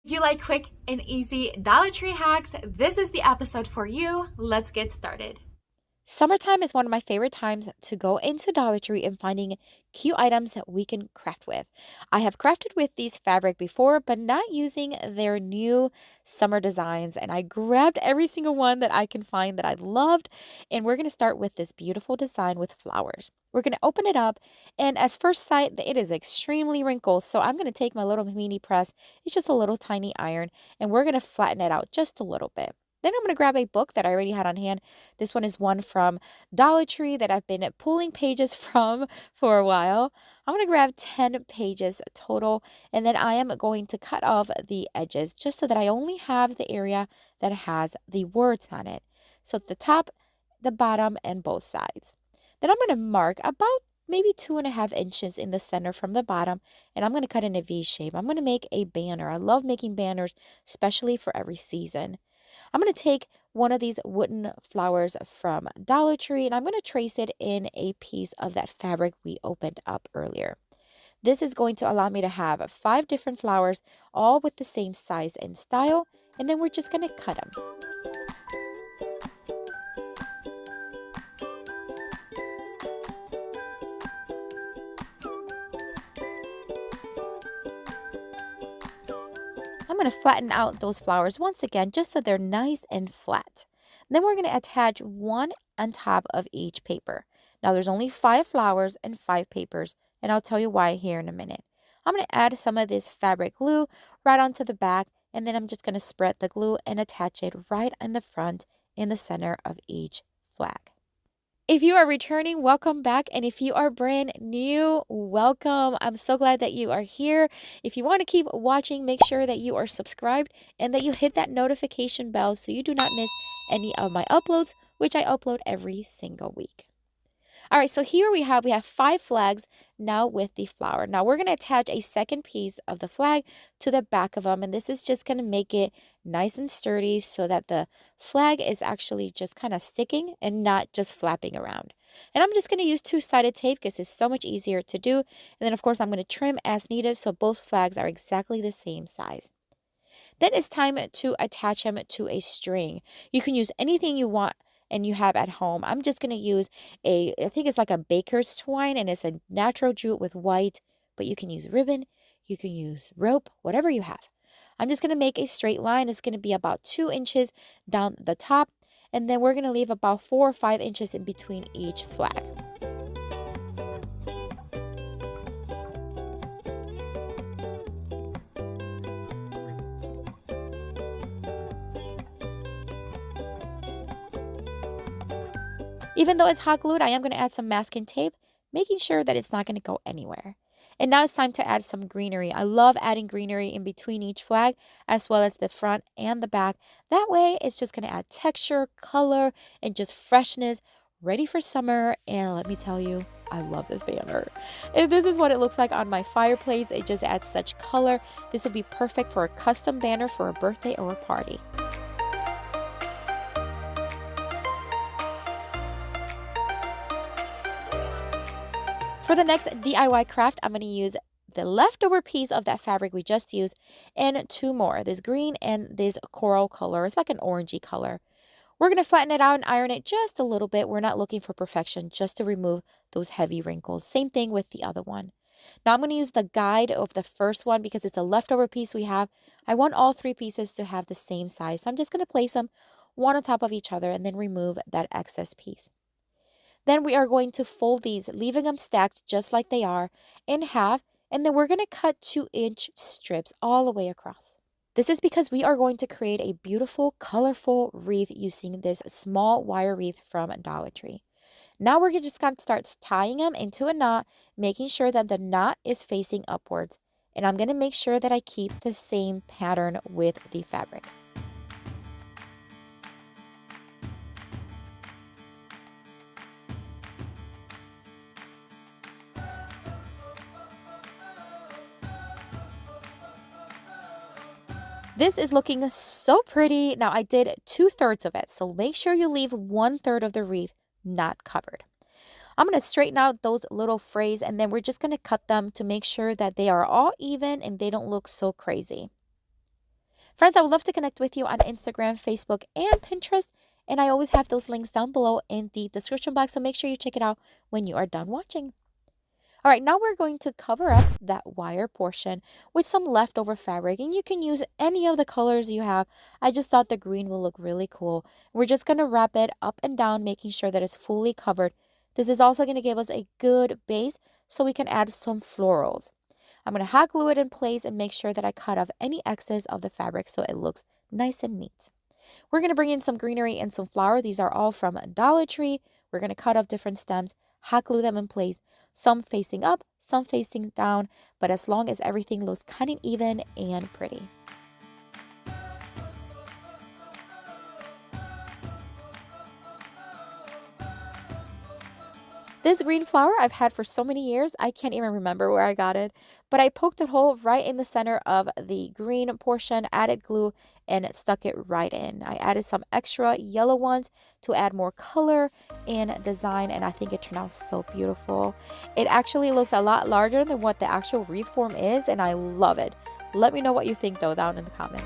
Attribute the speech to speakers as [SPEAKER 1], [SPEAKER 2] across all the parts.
[SPEAKER 1] If you like quick and easy Dollar Tree hacks, this is the episode for you. Let's get started.
[SPEAKER 2] Summertime is one of my favorite times to go into Dollar Tree and finding cute items that we can craft with. I have crafted with these fabric before, but not using their new summer designs. And I grabbed every single one that I can find that I loved. And we're going to start with this beautiful design with flowers. We're going to open it up. And at first sight, it is extremely wrinkled. So I'm going to take my little mini press. It's just a little tiny iron. And we're going to flatten it out just a little bit. Then I'm going to grab a book that I already had on hand. This one is one from Dollar Tree that I've been pulling pages from for a while. I'm going to grab 10 pages total, and then I am going to cut off the edges just so that I only have the area that has the words on it. So the top, the bottom, and both sides. Then I'm going to mark about maybe 2.5 inches in the center from the bottom, and I'm going to cut in a V shape. I'm going to make a banner. I love making banners, especially for every season. I'm going to take one of these wooden flowers from Dollar Tree and I'm going to trace it in a piece of that fabric we opened up earlier. This is going to allow me to have 5 different flowers, all with the same size and style, and then we're just going to cut them. I'm going to flatten out those flowers once again just so they're nice and flat. Then we're going to attach one on top of each paper. Now there's only 5 flowers and 5 papers, and I'll tell you why here in a minute. I'm going to add some of this fabric glue right onto the back, and then I'm just going to spread the glue and attach it right in the front in the center of each flag. If you are returning, welcome back. And if you are brand new, welcome. I'm so glad that you are here. If you want to keep watching, make sure that you are subscribed and that you hit that notification bell so you do not miss any of my uploads, which I upload every single week. All right, so here we have 5 flags now with the flower. Now we're going to attach a second piece of the flag to the back of them, and this is just going to make it nice and sturdy so that the flag is actually just kind of sticking and not just flapping around. And I'm just going to use 2-sided tape because it's so much easier to do. And then of course I'm going to trim as needed so both flags are exactly the same size. Then it's time to attach them to a string. You can use anything you want and you have at home. I'm just going to use I think it's like a baker's twine, and it's a natural jute with white, but you can use ribbon, you can use rope, whatever you have. I'm just going to make a straight line. It's going to be about 2 inches down the top, and then we're going to leave about 4 or 5 inches in between each flag. Even though it's hot glued, I am going to add some masking tape, making sure that it's not going to go anywhere. And now it's time to add some greenery. I love adding greenery in between each flag, as well as the front and the back. That way, it's just going to add texture, color, and just freshness, ready for summer. And let me tell you, I love this banner. And this is what it looks like on my fireplace. It just adds such color. This would be perfect for a custom banner for a birthday or a party. For the next DIY craft, I'm going to use the leftover piece of that fabric we just used and 2 more, this green and this coral color. It's like an orangey color. We're going to flatten it out and iron it just a little bit. We're not looking for perfection, just to remove those heavy wrinkles. Same thing with the other one. Now I'm going to use the guide of the first one because it's a leftover piece we have. I want all 3 pieces to have the same size. So I'm just going to place them one on top of each other and then remove that excess piece. Then we are going to fold these, leaving them stacked just like they are in half, and then we're going to cut 2-inch strips all the way across. This is because we are going to create a beautiful, colorful wreath using this small wire wreath from Dollar Tree. Now we're just going to start tying them into a knot, making sure that the knot is facing upwards. And I'm going to make sure that I keep the same pattern with the fabric. This is looking so pretty. Now I did 2/3 of it, so make sure you leave 1/3 of the wreath not covered. I'm going to straighten out those little frays and then we're just going to cut them to make sure that they are all even and they don't look so crazy. Friends, I would love to connect with you on Instagram, Facebook, and Pinterest. And I always have those links down below in the description box, so make sure you check it out when you are done watching. All right, now we're going to cover up that wire portion with some leftover fabric, and you can use any of the colors you have. I just thought the green will look really cool. We're just going to wrap it up and down, making sure that it's fully covered. This is also going to give us a good base so we can add some florals. I'm going to hot glue it in place and make sure that I cut off any excess of the fabric so it looks nice and neat. We're going to bring in some greenery and some flower. These are all from Dollar Tree. We're going to cut off different stems, hot glue them in place, some facing up, some facing down, but as long as everything looks kind of even and pretty. This green flower I've had for so many years, I can't even remember where I got it, but I poked a hole right in the center of the green portion, added glue, and stuck it right in. I added some extra yellow ones to add more color and design, and I think it turned out so beautiful. It actually looks a lot larger than what the actual wreath form is, and I love it. Let me know what you think though down in the comments.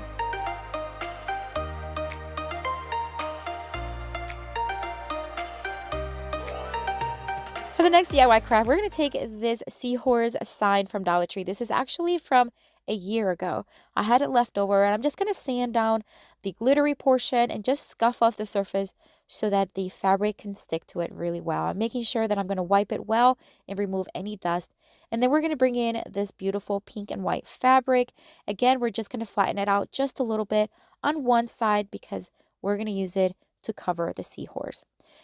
[SPEAKER 2] For the next DIY craft, we're going to take this seahorse sign from Dollar Tree. This is actually from a year ago. I had it left over, and I'm just going to sand down the glittery portion and just scuff off the surface so that the fabric can stick to it really well. I'm making sure that I'm going to wipe it well and remove any dust. And then we're going to bring in this beautiful pink and white fabric. Again, we're just going to flatten it out just a little bit on one side because we're going to use it to cover the seahorse.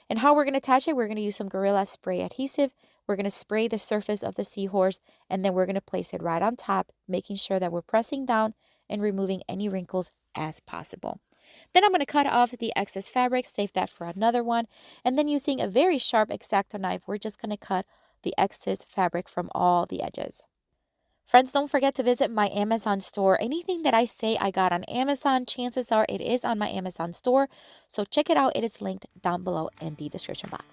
[SPEAKER 2] And how we're going to attach it, we're going to use some Gorilla Spray adhesive. We're going to spray the surface of the seahorse, and then we're going to place it right on top, making sure that we're pressing down and removing any wrinkles as possible. Then I'm going to cut off the excess fabric, save that for another one, and then using a very sharp X-Acto knife, we're just going to cut the excess fabric from all the edges. Friends, don't forget to visit my Amazon store. Anything that I say I got on Amazon, chances are it is on my Amazon store. So check it out. It is linked down below in the description box.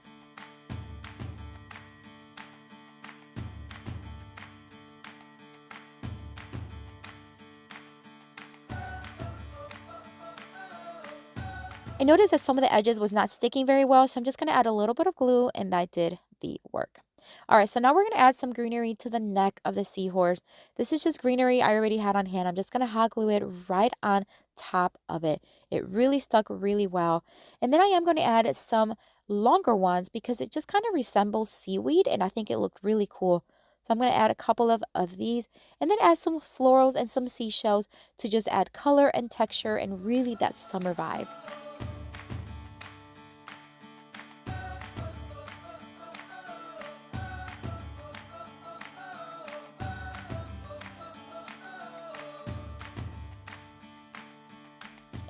[SPEAKER 2] I noticed that some of the edges was not sticking very well, so I'm just going to add a little bit of glue, and that did the work. All right, so now we're going to add some greenery to the neck of the seahorse. This is just greenery I already had on hand. I'm just going to hot glue it right on top of it. It really stuck really well. And then I am going to add some longer ones because it just kind of resembles seaweed, and I think it looked really cool. So I'm going to add a couple of these and then add some florals and some seashells to just add color and texture and really that summer vibe.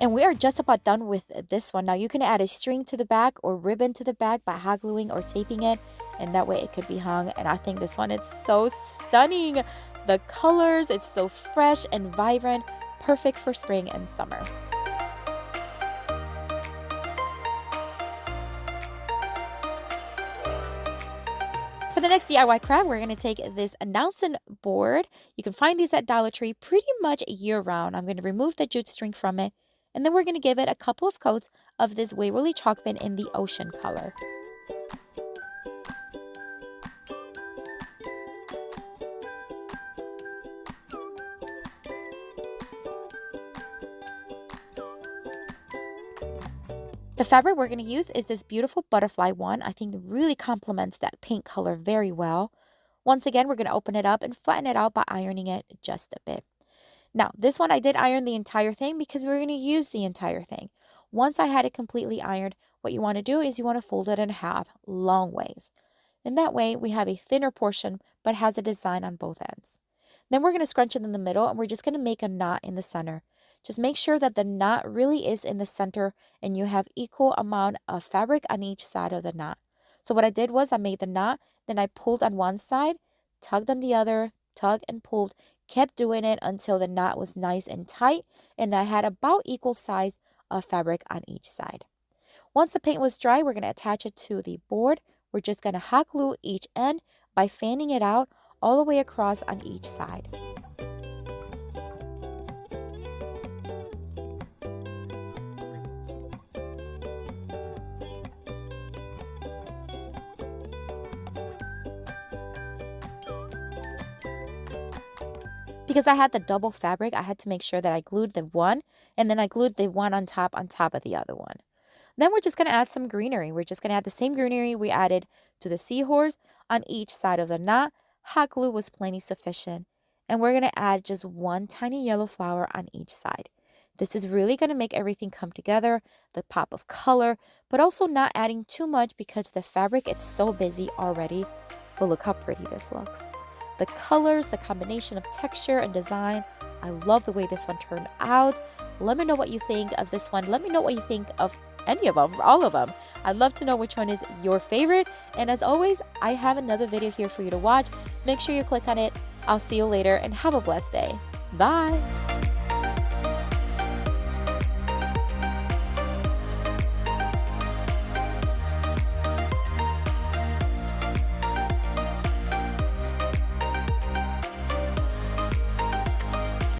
[SPEAKER 2] And we are just about done with this one. Now you can add a string to the back or ribbon to the back by hot gluing or taping it, and that way it could be hung. And I think this one is so stunning. The colors, it's so fresh and vibrant, perfect for spring and summer. For the next DIY craft, we're going to take this announcement board. You can find these at Dollar Tree pretty much year round. I'm going to remove the jute string from it. And then we're going to give it a couple of coats of this Waverly chalk pen in the ocean color. The fabric we're going to use is this beautiful butterfly one. I think it really complements that pink color very well. Once again, we're going to open it up and flatten it out by ironing it just a bit. Now, this one I did iron the entire thing because we're going to use the entire thing. Once I had it completely ironed, what you want to do is you want to fold it in half long ways. And that way we have a thinner portion but has a design on both ends. Then we're going to scrunch it in the middle and we're just going to make a knot in the center. Just make sure that the knot really is in the center and you have equal amount of fabric on each side of the knot. So what I did was I made the knot, then I pulled on one side, tugged on the other, tugged and pulled, kept doing it until the knot was nice and tight and I had about equal size of fabric on each side. Once the paint was dry, we're going to attach it to the board. We're just going to hot glue each end by fanning it out all the way across on each side. because I had the double fabric, I had to make sure that I glued the one and then I glued the one on top of the other one. Then we're just going to add some greenery. We're just going to add the same greenery we added to the seahorse on each side of the knot. Hot glue was plenty sufficient. And we're going to add just one tiny yellow flower on each side. This is really going to make everything come together, the pop of color, but also not adding too much because the fabric, it's so busy already. But look how pretty this looks. The colors, the combination of texture and design, I love the way this one turned out. Let me know what you think of this one. Let me know what you think of any of them, all of them. I'd love to know which one is your favorite. And as always, I have another video here for you to watch. Make sure you click on it. I'll see you later and have a blessed day. Bye.